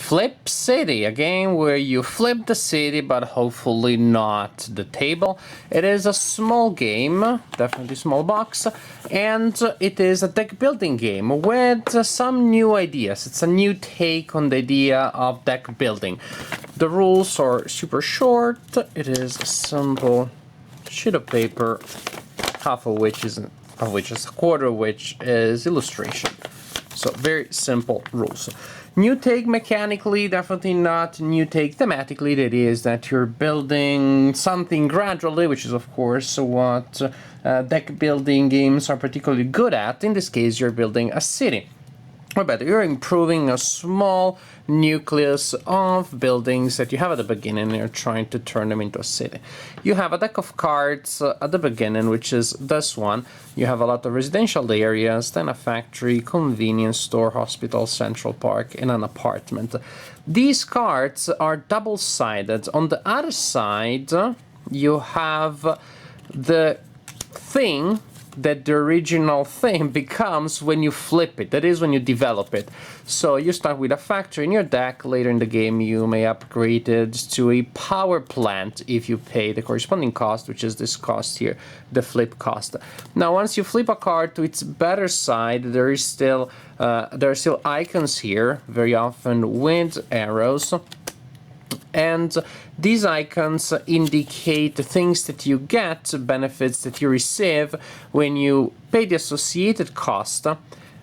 Flip City, a game where you flip the city, but hopefully not the table. It is a small game, definitely small box, and it is a deck building game with some new ideas. It's a new take on the idea of deck building. The rules are super short. It is a simple sheet of paper, half of which is a quarter of which is illustration. So very simple rules. New take mechanically, definitely not new take thematically. That is that you're building something gradually, which is of course what deck building games are particularly good at. In this case, you're building a city. Or better, you're improving a small nucleus of buildings that you have at the beginning and you're trying to turn them into a city. You have a deck of cards at the beginning, which is this one. You have a lot of residential areas, then a factory, convenience store, hospital, central park, and an apartment. These cards are double-sided. On the other side, you have the thing that the original thing becomes when you flip it. That is, when you develop it. So you start with a factory in your deck. Later in the game, you may upgrade it to a power plant if you pay the corresponding cost, which is this cost here, the flip cost. Now, once you flip a card to its better side, there are still icons here, very often with arrows. And these icons indicate the things that you get, benefits that you receive when you pay the associated cost,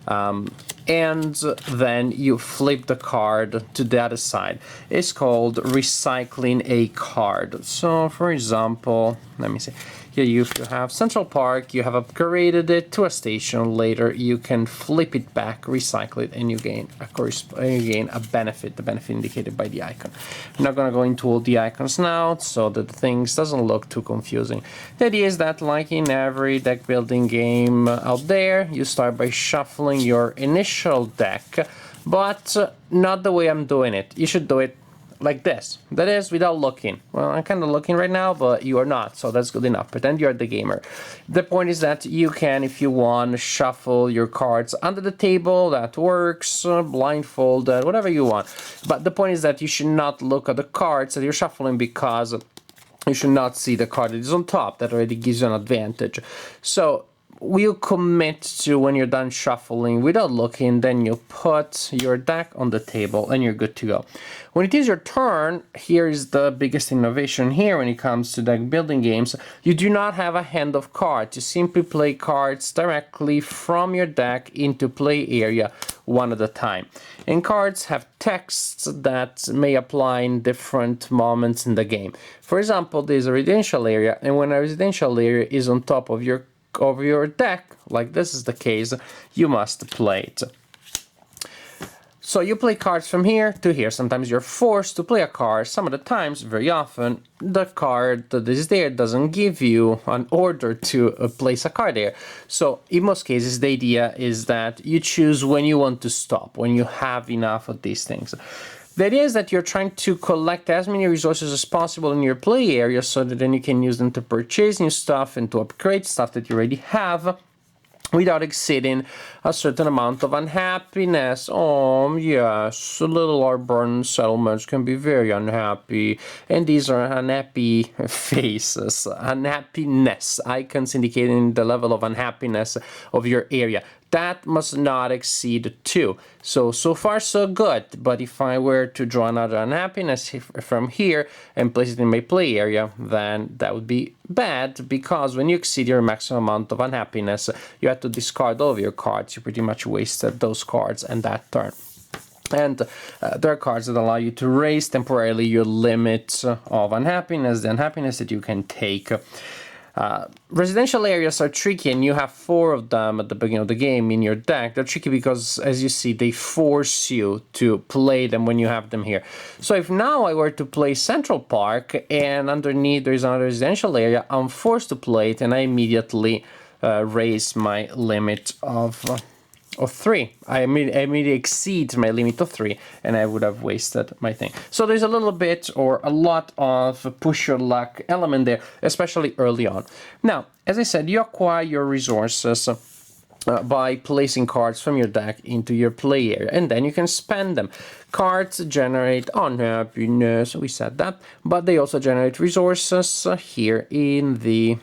and then you flip the card to the other side. It's called recycling a card. So, for example, let me see. Here you have Central Park, you have upgraded it to a station. Later you can flip it back, recycle it, and you gain a benefit, the benefit indicated by the icon. I'm not going to go into all the icons now, so that things doesn't look too confusing. The idea is that, like in every deck building game out there, you start by shuffling your initial deck, but not the way I'm doing it. You should do it like this. That is, without looking. Well, I'm kind of looking right now, but you are not, so that's good enough. Pretend you're the gamer. The point is that you can, if you want, shuffle your cards under the table. That works. Blindfold, whatever you want. But the point is that you should not look at the cards that you're shuffling, because you should not see the card that is on top. That already gives you an advantage. So you commit to, when you're done shuffling without looking, then you put your deck on the table and you're good to go. When it is your turn, here is the biggest innovation here when it comes to deck building games. You do not have a hand of cards. You simply play cards directly from your deck into play area one at a time. And cards have texts that may apply in different moments in the game. For example, there's a residential area, and when a residential area is on top of your deck, like this is the case, you must play it. So you play cards from here to here. Sometimes you're forced to play a card. Some of the times, very often, the card that is there doesn't give you an order to place a card there. So in most cases, the idea is that you choose when you want to stop, when you have enough of these things. The idea is that you're trying to collect as many resources as possible in your play area, so that then you can use them to purchase new stuff and to upgrade stuff that you already have, without exceeding a certain amount of unhappiness. Oh, yes, little urban settlements can be very unhappy, and these are unhappy faces, unhappiness, icons indicating the level of unhappiness of your area. That must not exceed 2. So far so good, but if I were to draw another unhappiness from here and place it in my play area, then that would be bad, because when you exceed your maximum amount of unhappiness, you have to discard all of your cards. You pretty much wasted those cards and that turn. And there are cards that allow you to raise temporarily your limit of unhappiness, the unhappiness that you can take. Residential areas are tricky, and you have 4 of them at the beginning of the game in your deck. They're tricky because, as you see, they force you to play them when you have them here. So if now I were to play Central Park, and underneath there is another residential area, I'm forced to play it, and I immediately raise my limit of 3. I immediately exceed my limit of 3, and I would have wasted my thing. So there's a little bit or a lot of push your luck element there, especially early on. Now, as I said, you acquire your resources by placing cards from your deck into your play area, and then you can spend them. Cards generate unhappiness, we said that, but they also generate resources. Here in the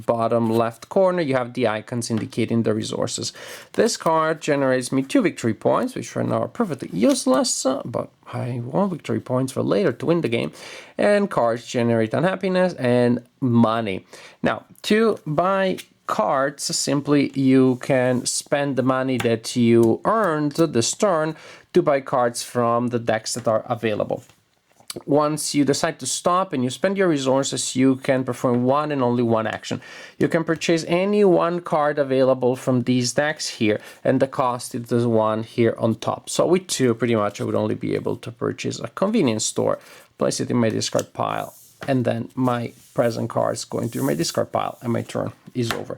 bottom left corner you have the icons indicating the resources. This card generates me 2 victory points, which right now are perfectly useless, but I want victory points for later to win the game. And cards generate unhappiness and money. Now, to buy cards, simply you can spend the money that you earned this turn to buy cards from the decks that are available. Once you decide to stop and you spend your resources, you can perform one and only one action. You can purchase any one card available from these decks here, and the cost is the one here on top. So with 2, pretty much I would only be able to purchase a convenience store, place it in my discard pile, and then my present cards go into my discard pile, and my turn is over.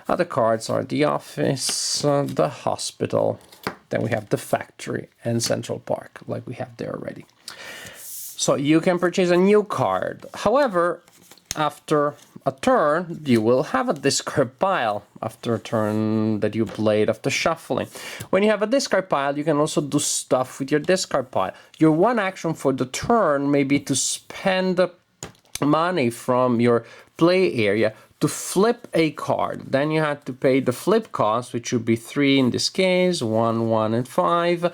Other cards are the office, the hospital, then we have the factory and Central Park, like we have there already. So you can purchase a new card. However, after a turn, you will have a discard pile after a turn that you played after shuffling. When you have a discard pile, you can also do stuff with your discard pile. Your one action for the turn may be to spend money from your play area to flip a card. Then you have to pay the flip cost, which would be 3 in this case, 1, 1, and 5.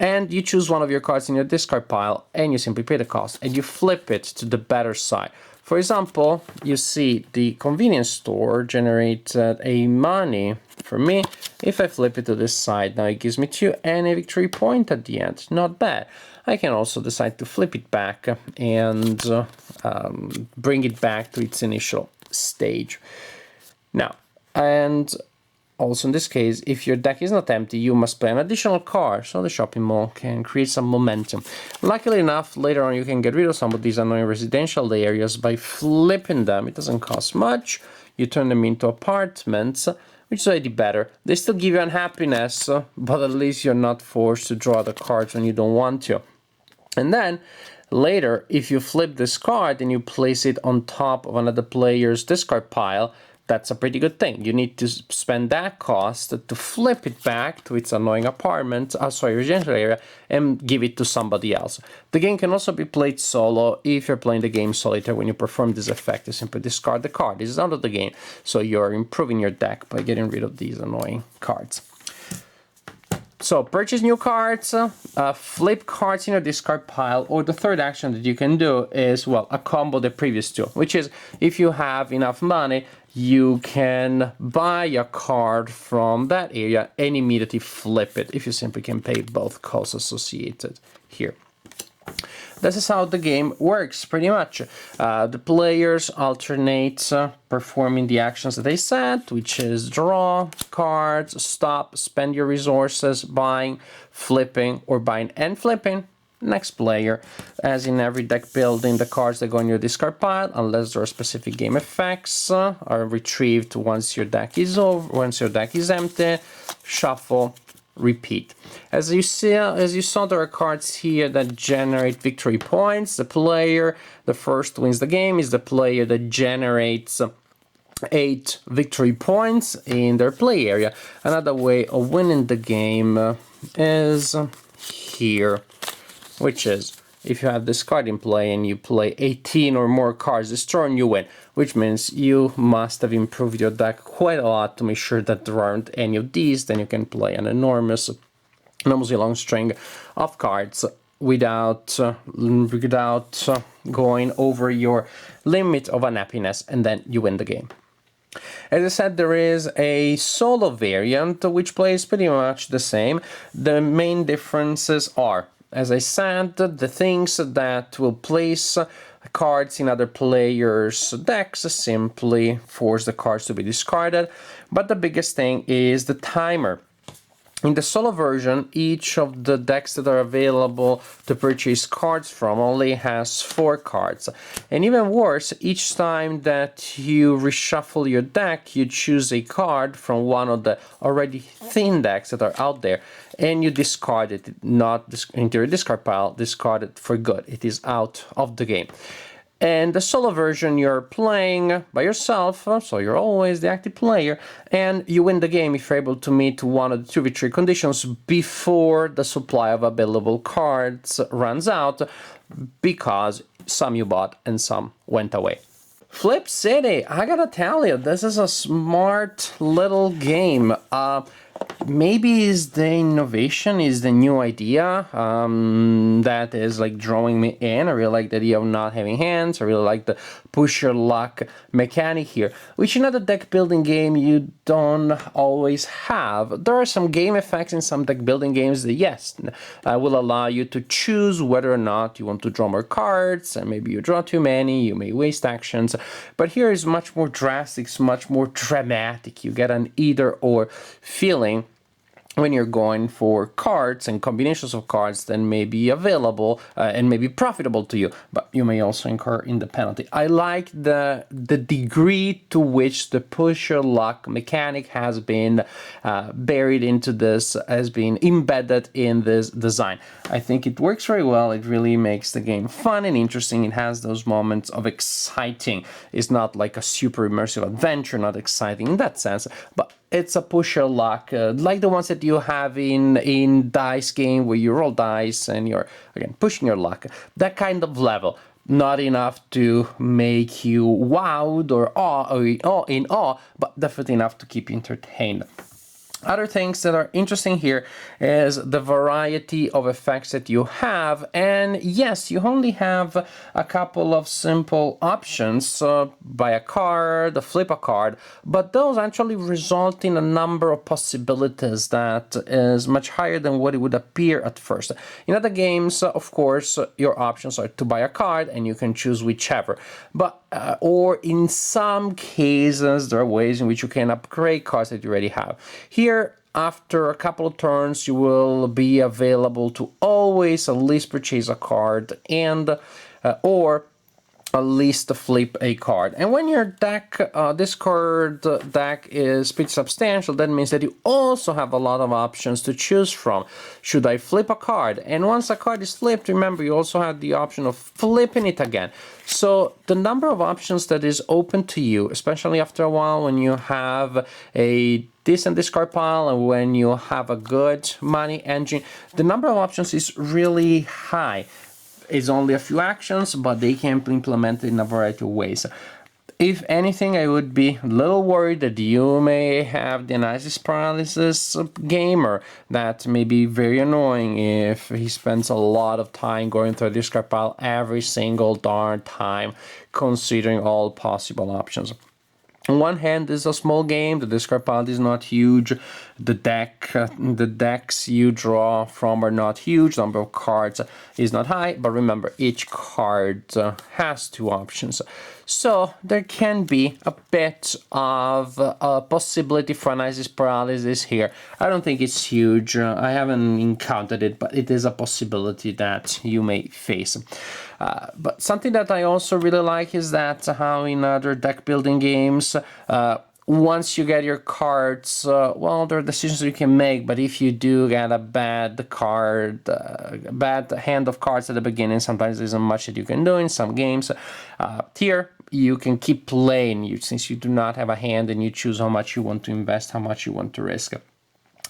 And you choose one of your cards in your discard pile, and you simply pay the cost, and you flip it to the better side. For example, you see the convenience store generated a money for me. If I flip it to this side, now it gives me 2 and a victory point at the end. Not bad. I can also decide to flip it back and bring it back to its initial stage. Now, and also in this case, if your deck is not empty, you must play an additional card, so the shopping mall can create some momentum. Luckily enough, later on you can get rid of some of these annoying residential areas by flipping them. It doesn't cost much. You turn them into apartments, which is already better. They still give you unhappiness, but at least you're not forced to draw the cards when you don't want to. And then later, if you flip this card and you place it on top of another player's discard pile, that's a pretty good thing. You need to spend that cost to flip it back to its annoying residential area, and give it to somebody else. The game can also be played solo. If you're playing the game solitaire, when you perform this effect, you simply discard the card. This is out of the game, so you're improving your deck by getting rid of these annoying cards. So purchase new cards, flip cards in your discard pile, or the third action that you can do is, well, a combo the previous two, which is if you have enough money, you can buy a card from that area and immediately flip it, if you simply can pay both costs associated here. This is how the game works, pretty much. The players alternate performing the actions that they set, which is draw cards, stop, spend your resources, buying, flipping, or buying and flipping. Next player. As in every deck building, the cards that go in your discard pile, unless there are specific game effects, are retrieved once your deck is over, once your deck is empty. Shuffle, repeat. As you saw, there are cards here that generate victory points. The first wins the game is the player that generates 8 victory points in their play area. Another way of winning the game is here, which is if you have this card in play and you play 18 or more cards this turn, you win, which means you must have improved your deck quite a lot to make sure that there aren't any of these. Then you can play an enormously long string of cards without going over your limit of unhappiness, and then you win the game. As I said, there is a solo variant which plays pretty much the same. The main differences are, as I said, the things that will place cards in other players' decks simply force the cards to be discarded, but the biggest thing is the timer. In the solo version, each of the decks that are available to purchase cards from only has 4 cards. And even worse, each time that you reshuffle your deck, you choose a card from one of the already thin decks that are out there, and you discard it, not into your discard pile, discard it for good. It is out of the game. And the solo version, you're playing by yourself, so you're always the active player, and you win the game if you're able to meet one of the two victory conditions before the supply of available cards runs out, because some you bought and some went away. Flip City, I gotta tell you, this is a smart little game. Maybe is the innovation, is the new idea that is like drawing me in. I really like the idea of not having hands. I really like the push your luck mechanic here, which in other deck building game you don't always have. There are some game effects in some deck building games that, yes, will allow you to choose whether or not you want to draw more cards, and maybe you draw too many, you may waste actions. But here is much more drastic, it's much more dramatic. You get an either or feeling when you're going for cards and combinations of cards that may be available and may be profitable to you, but you may also incur in the penalty. I like the degree to which the push your luck mechanic has been buried into this, has been embedded in this design. I think it works very well. It really makes the game fun and interesting. It has those moments of exciting. It's not like a super immersive adventure, not exciting in that sense, but it's a push your luck, like the ones that you have in dice game where you roll dice and you're, again, pushing your luck. That kind of level. Not enough to make you wowed or in awe, but definitely enough to keep you entertained. Other things that are interesting here is the variety of effects that you have, and yes, you only have a couple of simple options, buy a card, flip a card, but those actually result in a number of possibilities that is much higher than what it would appear at first. In other games, of course, your options are to buy a card and you can choose whichever, but or in some cases there are ways in which you can upgrade cards that you already have. Here, after a couple of turns, you will be available to always at least purchase a card and or at least to flip a card. And when your deck, this card deck is pretty substantial, that means that you also have a lot of options to choose from. Should I flip a card? And once a card is flipped, remember, you also have the option of flipping it again. So the number of options that is open to you, especially after a while when you have a decent discard pile and when you have a good money engine, the number of options is really high. It's only a few actions, but they can be implemented in a variety of ways. If anything, I would be a little worried that you may have the analysis paralysis gamer that may be very annoying if he spends a lot of time going through a discard pile every single darn time, considering all possible options. On one hand, it's a small game, the discard pile is not huge, the decks you draw from are not huge, number of cards is not high, but remember, each card has two options. So there can be a bit of a possibility for analysis paralysis here. I don't think it's huge, I haven't encountered it, but it is a possibility that you may face. But something that I also really like is that how in other deck building games, once you get your cards, well, there are decisions you can make, but if you do get a bad card, bad hand of cards at the beginning, sometimes there isn't much that you can do in some games. Here, you can keep playing, since you do not have a hand and you choose how much you want to invest, how much you want to risk.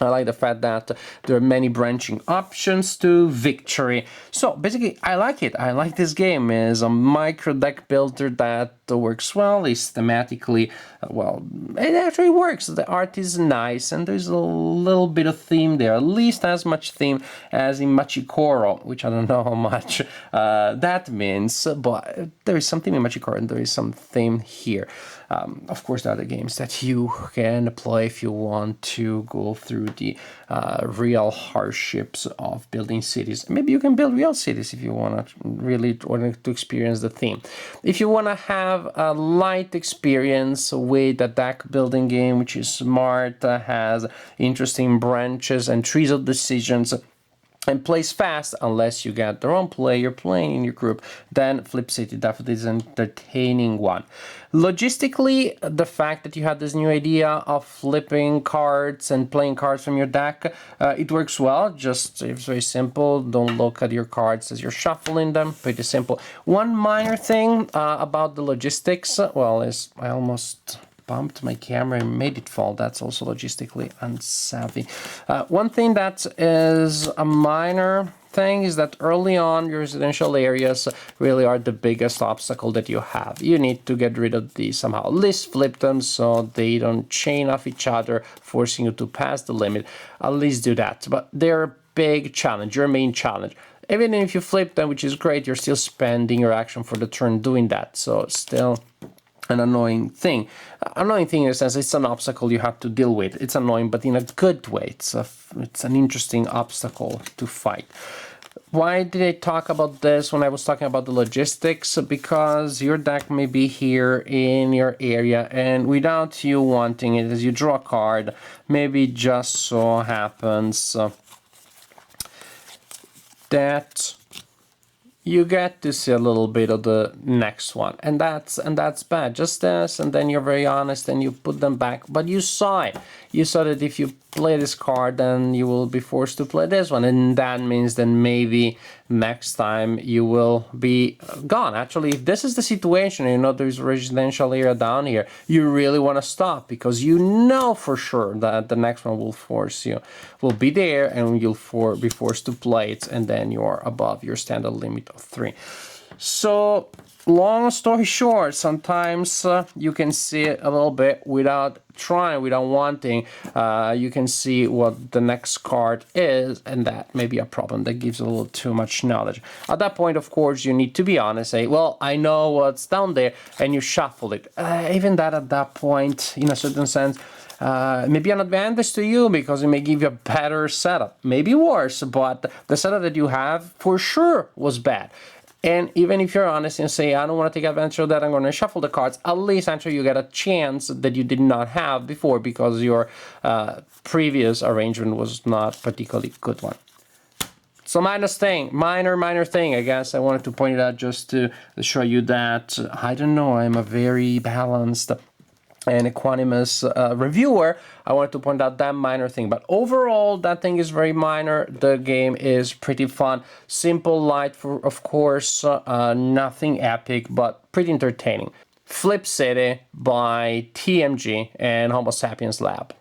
I like the fact that there are many branching options to victory. So basically, I like it. I like this game. It's a micro deck builder that works well. It's thematically, well, it actually works. The art is nice and there's a little bit of theme there, at least as much theme as in Machikoro, which I don't know how much that means, but there is some theme in Machikoro and there is some theme here. Of course, there are the games that you can play if you want to go through the real hardships of building cities. Maybe you can build real cities if you want to really want to experience the theme. If you want to have a light experience with a deck building game, which is smart, has interesting branches and trees of decisions, and plays fast unless you get the wrong player playing in your group, then Flip City definitely is an entertaining one. Logistically, the fact that you had this new idea of flipping cards and playing cards from your deck, it works well. Just, it's very simple. Don't look at your cards as you're shuffling them. Pretty simple. One minor thing about the logistics, well, is I almost bumped my camera and made it fall. That's also logistically unsavvy. One thing that is a minor thing is that early on your residential areas really are the biggest obstacle that you have. You need to get rid of these somehow. At least flip them so they don't chain off each other, forcing you to pass the limit. At least do that. But they're a big challenge, your main challenge. Even if you flip them, which is great, you're still spending your action for the turn doing that. So still an annoying thing. Annoying thing in a sense, it's an obstacle you have to deal with. It's annoying, but in a good way. It's an interesting obstacle to fight. Why did I talk about this when I was talking about the logistics? Because your deck may be here in your area, and without you wanting it, as you draw a card, maybe just so happens that you get to see a little bit of the next one, and that's bad. Just this, and then you're very honest and you put them back, but you saw it. You saw that if you play this card, then you will be forced to play this one, and that means then maybe next time you will be gone. Actually, if this is the situation, you know there's a residential area down here, you really want to stop, because you know for sure that the next one will be there, and you'll be forced to play it, and then you're above your standard limit of 3. So long story short, sometimes you can see it a little bit without trying, without wanting. You can see what the next card is, and that may be a problem. That gives a little too much knowledge. At that point, of course, you need to be honest, say, well, I know what's down there, and you shuffle it. Even that at that point, in a certain sense, maybe an advantage to you, because it may give you a better setup. Maybe worse, but the setup that you have for sure was bad. And even if you're honest and say, I don't want to take advantage of that, I'm going to shuffle the cards, at least actually you get a chance that you did not have before, because your previous arrangement was not particularly good one. So minor thing, I guess I wanted to point it out just to show you that, I don't know, I'm a very balanced and equanimous reviewer. I wanted to point out that minor thing, but overall that thing is very minor. The game is pretty fun, simple, light, of course, nothing epic, but pretty entertaining. Flip City by TMG and Homo Sapiens Lab.